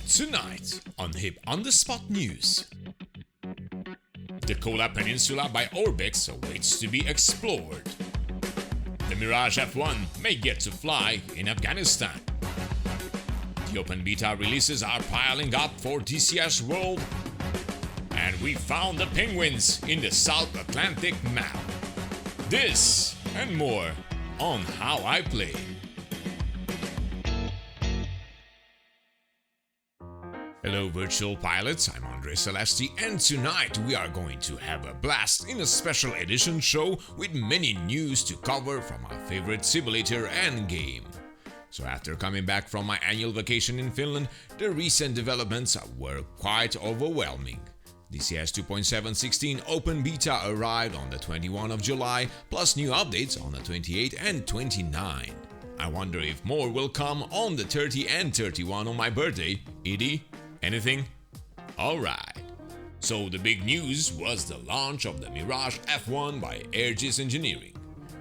Tonight on Hip on the Spot News. The Kola Peninsula by Orbx awaits to be explored. The Mirage F1 may get to fly in Afghanistan. The open beta releases are piling up for DCS World. And we found the penguins in the South Atlantic map. This and more on How I Play. Hello virtual pilots, I'm Andre Celesti, and tonight we are going to have a blast in a special edition show with many news to cover from our favorite simulator and game. So after coming back from my annual vacation in Finland, the recent developments were quite overwhelming. DCS 2.7.16 Open Beta arrived on the 21st of July, plus new updates on the 28th and 29th. I wonder if more will come on the 30 and 31 on my birthday. Edie? Anything? Alright. So the big news was the launch of the Mirage F1 by Aegis Engineering.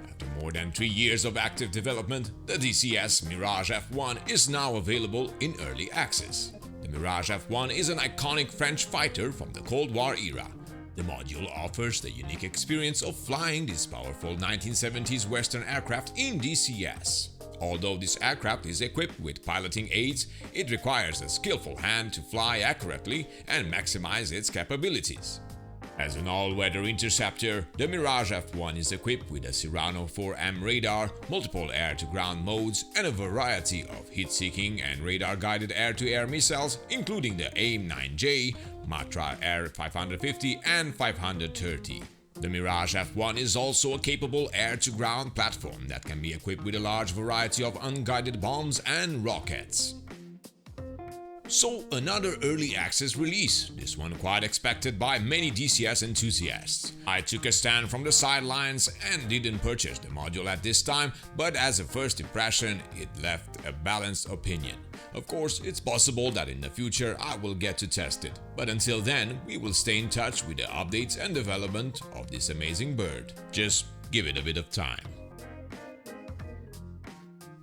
After more than 3 years of active development, the DCS Mirage F1 is now available in early access. The Mirage F1 is an iconic French fighter from the Cold War era. The module offers the unique experience of flying this powerful 1970s Western aircraft in DCS. Although this aircraft is equipped with piloting aids, it requires a skillful hand to fly accurately and maximize its capabilities. As an all-weather interceptor, the Mirage F1 is equipped with a Cyrano 4M radar, multiple air-to-ground modes, and a variety of heat-seeking and radar-guided air-to-air missiles, including the AIM-9J, Matra Air-550 and 530. The Mirage F1 is also a capable air-to-ground platform that can be equipped with a large variety of unguided bombs and rockets. So another early access release, this one quite expected by many DCS enthusiasts. I took a stand from the sidelines and didn't purchase the module at this time, but as a first impression, it left a balanced opinion. Of course, it's possible that in the future I will get to test it, but until then, we will stay in touch with the updates and development of this amazing bird. Just give it a bit of time.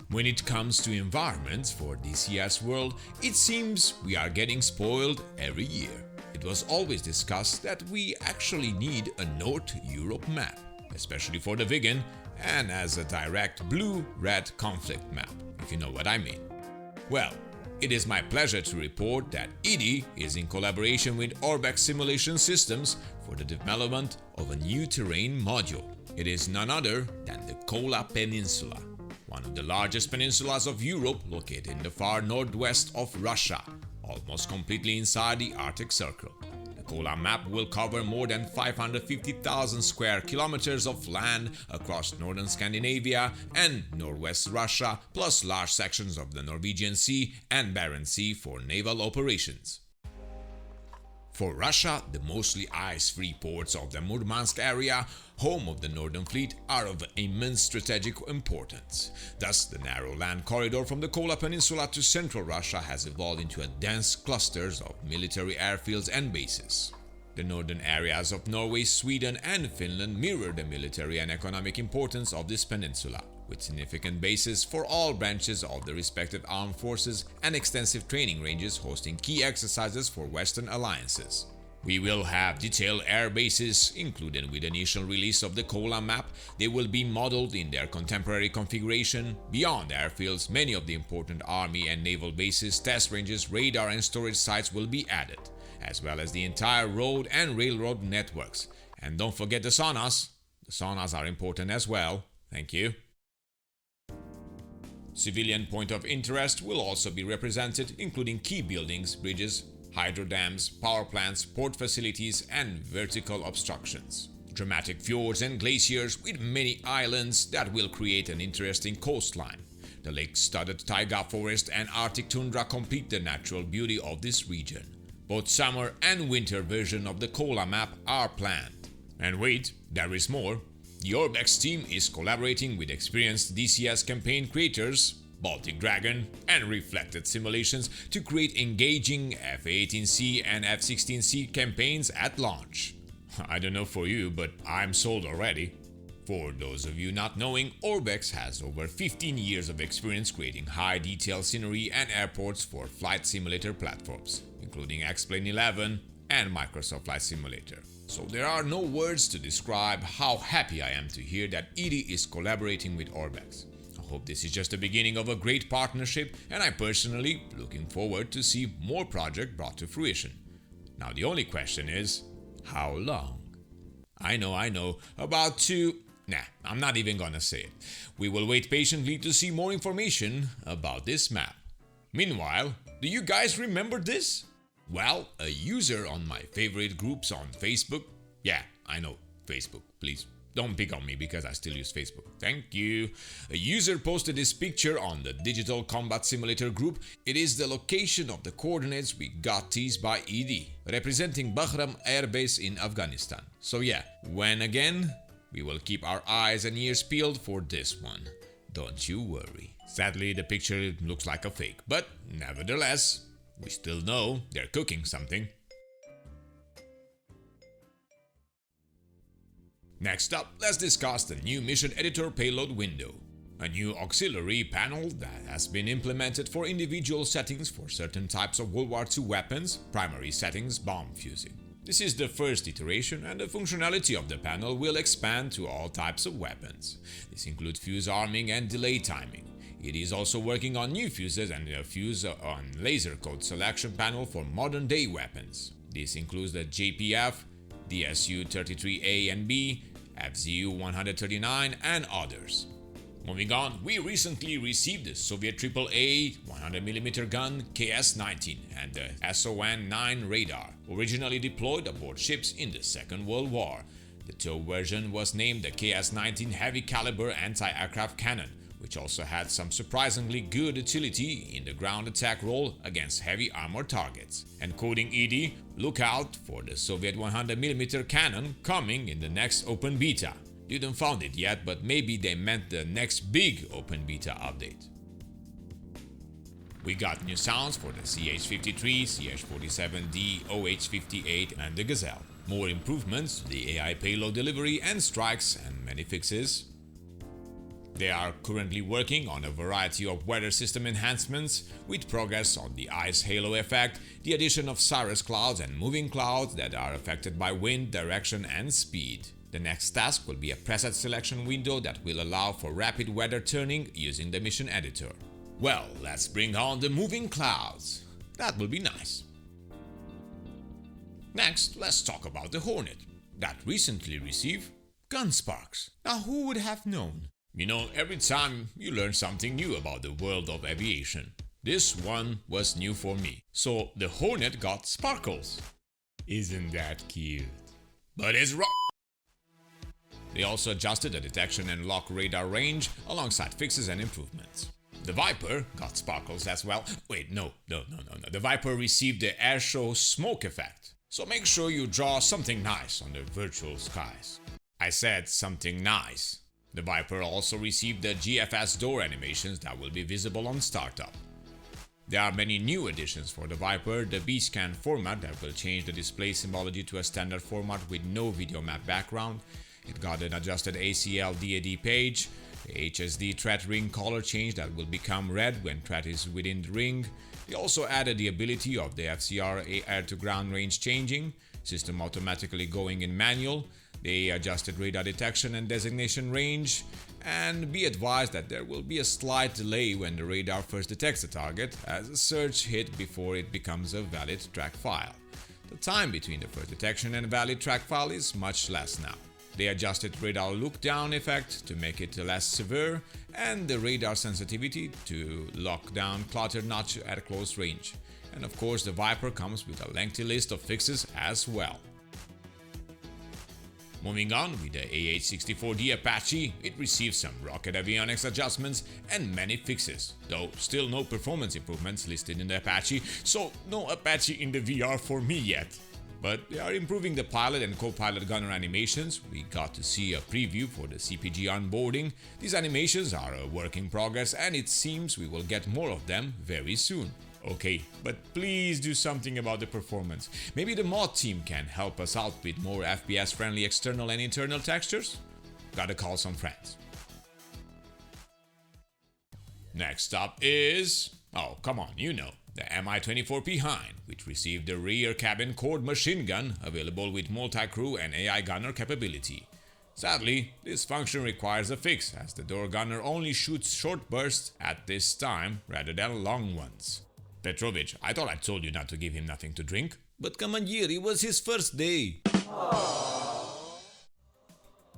When it comes to environments for DCS World, it seems we are getting spoiled every year. It was always discussed that we actually need a North Europe map, especially for the vegan, and as a direct blue-red conflict map, if you know what I mean. Well, it is my pleasure to report that Edie is in collaboration with Orbx Simulation Systems for the development of a new terrain module. It is none other than the Kola Peninsula, one of the largest peninsulas of Europe located in the far northwest of Russia, almost completely inside the Arctic Circle. The Kola Map will cover more than 550,000 square kilometers of land across northern Scandinavia and northwest Russia, plus large sections of the Norwegian Sea and Barents Sea for naval operations. For Russia, the mostly ice-free ports of the Murmansk area, home of the Northern Fleet, are of immense strategic importance. Thus, the narrow land corridor from the Kola Peninsula to central Russia has evolved into a dense clusters of military airfields and bases. The northern areas of Norway, Sweden and Finland mirror the military and economic importance of this peninsula, with significant bases for all branches of the respective armed forces and extensive training ranges hosting key exercises for Western alliances. We will have detailed air bases included with the initial release of the Kola Map. They will be modeled in their contemporary configuration. Beyond airfields, many of the important army and naval bases, test ranges, radar and storage sites will be added, as well as the entire road and railroad networks. And don't forget the saunas. The saunas are important as well. Thank you. Civilian point of interest will also be represented, including key buildings, bridges, hydro dams, power plants, port facilities, and vertical obstructions. Dramatic fjords and glaciers with many islands that will create an interesting coastline. The lake-studded taiga forest and Arctic tundra complete the natural beauty of this region. Both summer and winter version of the Kola Map are planned. And wait, there is more. The Orbx team is collaborating with experienced DCS campaign creators, Baltic Dragon, and Reflected Simulations to create engaging F-18C and F-16C campaigns at launch. I don't know for you, but I'm sold already. For those of you not knowing, Orbx has over 15 years of experience creating high-detail scenery and airports for flight simulator platforms, including X-Plane 11 and Microsoft Flight Simulator. So there are no words to describe how happy I am to hear that EDI is collaborating with Orbx. I hope this is just the beginning of a great partnership, and I personally looking forward to see more projects brought to fruition. Now the only question is, how long? I know, about 2... Nah, I'm not even gonna say it. We will wait patiently to see more information about this map. Meanwhile, do you guys remember this? Well, a user on my favorite groups on Facebook, yeah, I know, Facebook, please don't pick on me because I still use Facebook, thank you. A user posted this picture on the Digital Combat Simulator group. It is the location of the coordinates we got teased by ED, representing Bagram Air Base in Afghanistan. So yeah, when again? We will keep our eyes and ears peeled for this one, don't you worry. Sadly, the picture looks like a fake, but nevertheless, we still know they're cooking something. Next up, let's discuss the new Mission Editor payload window, a new auxiliary panel that has been implemented for individual settings for certain types of World War II weapons, primary settings, bomb fusing. This is the first iteration, and the functionality of the panel will expand to all types of weapons. This includes fuse arming and delay timing. It is also working on new fuses and a fuse on laser code selection panel for modern day weapons. This includes the JPF, DSU 33A and B, FZU 139 and others. Moving on, we recently received the Soviet AAA 100mm gun KS-19 and the SON-9 radar, originally deployed aboard ships in the Second World War. The tow version was named the KS-19 Heavy Caliber Anti-Aircraft Cannon, which also had some surprisingly good utility in the ground attack role against heavy armored targets. And coding ED, look out for the Soviet 100mm cannon coming in the next open beta. Didn't found it yet, but maybe they meant the next big open beta update. We got new sounds for the CH-53, CH-47D, OH-58 and the Gazelle. More improvements to the AI payload delivery and strikes, and many fixes. They are currently working on a variety of weather system enhancements, with progress on the ice halo effect, the addition of cirrus clouds and moving clouds that are affected by wind, direction and speed. The next task will be a preset selection window that will allow for rapid weather turning using the mission editor. Well, let's bring on the moving clouds. That will be nice. Next, let's talk about the Hornet, that recently received gun sparks. Now who would have known? You know, every time you learn something new about the world of aviation. This one was new for me. So the Hornet got sparkles. Isn't that cute? But it's wrong. They also adjusted the detection and lock radar range alongside fixes and improvements. The Viper got sparkles as well. Wait, no. The Viper received the airshow smoke effect. So make sure you draw something nice on the virtual skies. I said something nice. The Viper also received the GFS door animations that will be visible on startup. There are many new additions for the Viper, the B-scan format that will change the display symbology to a standard format with no video map background. It got an adjusted ACL DAD page, the HSD threat ring color change that will become red when threat is within the ring. They also added the ability of the FCR air-to-ground range changing, system automatically going in manual. They adjusted radar detection and designation range, and be advised that there will be a slight delay when the radar first detects the target, as a search hit before it becomes a valid track file. The time between the first detection and valid track file is much less now. They adjusted radar look down effect to make it less severe, and the radar sensitivity to lock down clutter notch at close range. And of course the Viper comes with a lengthy list of fixes as well. Moving on with the AH-64D Apache, it received some rocket avionics adjustments and many fixes, though still no performance improvements listed in the Apache, so no Apache in the VR for me yet. But they are improving the pilot and co-pilot gunner animations. We got to see a preview for the CPG onboarding. These animations are a work in progress, and it seems we will get more of them very soon. Okay, but please do something about the performance. Maybe the mod team can help us out with more FPS-friendly external and internal textures? gotta call some friends. Next up is, oh come on, you know, the Mi-24P Hind, which received the rear cabin cord machine gun available with multi-crew and AI gunner capability. Sadly, this function requires a fix, as the door gunner only shoots short bursts at this time rather than long ones. Petrovich, I thought I told you not to give him nothing to drink. But Commandeer, it was his first day.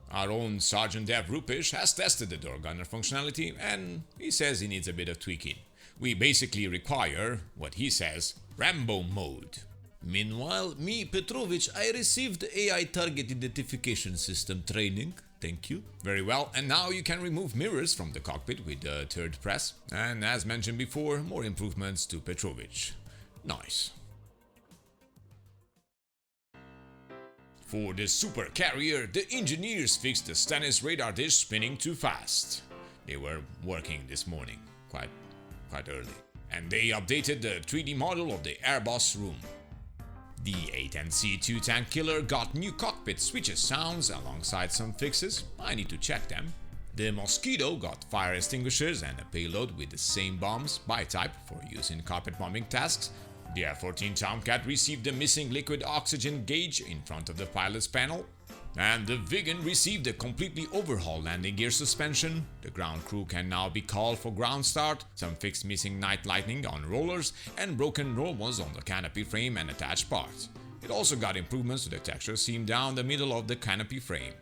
Our own Sergeant Dev Rupesh has tested the door gunner functionality and he says he needs a bit of tweaking. We basically require, what he says, Rambo mode. Meanwhile, me, Petrovich, I received AI target identification system training. Thank you. Very well, and now you can remove mirrors from the cockpit with the third press. And as mentioned before, more improvements to Petrovich. Nice. For the super carrier, the engineers fixed the Stennis radar dish spinning too fast. They were working this morning, quite early. And they updated the 3D model of the airboss room. The A-10C2 tank killer got new cockpit switches sounds alongside some fixes. I need to check them. The Mosquito got fire extinguishers and a payload with the same bombs by type for use in carpet bombing tasks. The F-14 Tomcat received the missing liquid oxygen gauge in front of the pilot's panel. And the Viggen received a completely overhauled landing gear suspension. The ground crew can now be called for ground start, some fixed missing night lightning on rollers, and broken rolls on the canopy frame and attached parts. It also got improvements to the texture seam down the middle of the canopy frame.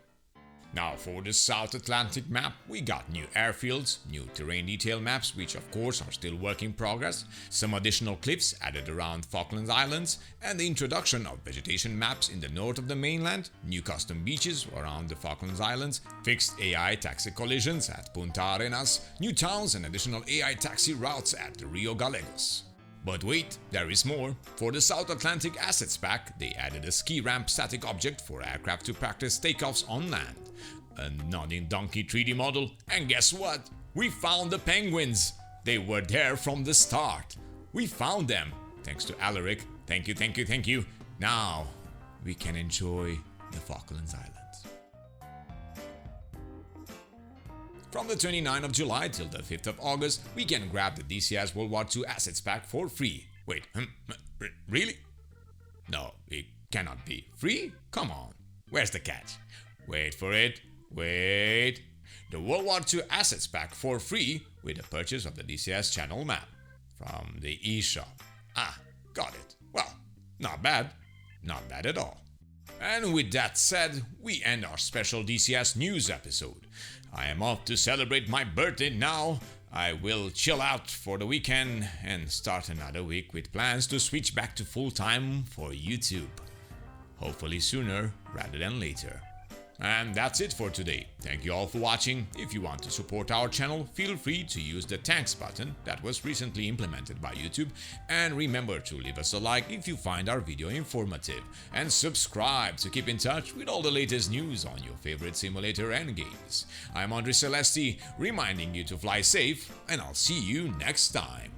Now for the South Atlantic map, we got new airfields, new terrain detail maps, which of course are still work in progress, some additional cliffs added around Falkland Islands, and the introduction of vegetation maps in the north of the mainland, new custom beaches around the Falklands Islands, fixed AI taxi collisions at Punta Arenas, new towns and additional AI taxi routes at the Rio Gallegos. But wait, there is more. For the South Atlantic Assets Pack, they added a ski ramp static object for aircraft to practice takeoffs on land, a nodding donkey 3D model, and guess what? We found the penguins! They were there from the start. We found them, thanks to Alaric. Thank you, thank you, thank you. Now, we can enjoy the Falklands Islands. From the 29th of July till the 5th of August, we can grab the DCS World War II Assets Pack for free. Wait, really? No, it cannot be. Free? Come on. Where's the catch? Wait for it. Wait. The World War II Assets Pack for free with the purchase of the DCS channel map from the eShop. Ah, got it. Well, not bad. Not bad at all. And with that said, we end our special DCS news episode. I am off to celebrate my birthday now. I will chill out for the weekend and start another week with plans to switch back to full time for YouTube. Hopefully sooner rather than later. And that's it for today. Thank you all for watching. If you want to support our channel, feel free to use the thanks button that was recently implemented by YouTube. And remember to leave us a like if you find our video informative. And subscribe to keep in touch with all the latest news on your favorite simulator and games. I'm Andre Celesti, reminding you to fly safe, and I'll see you next time.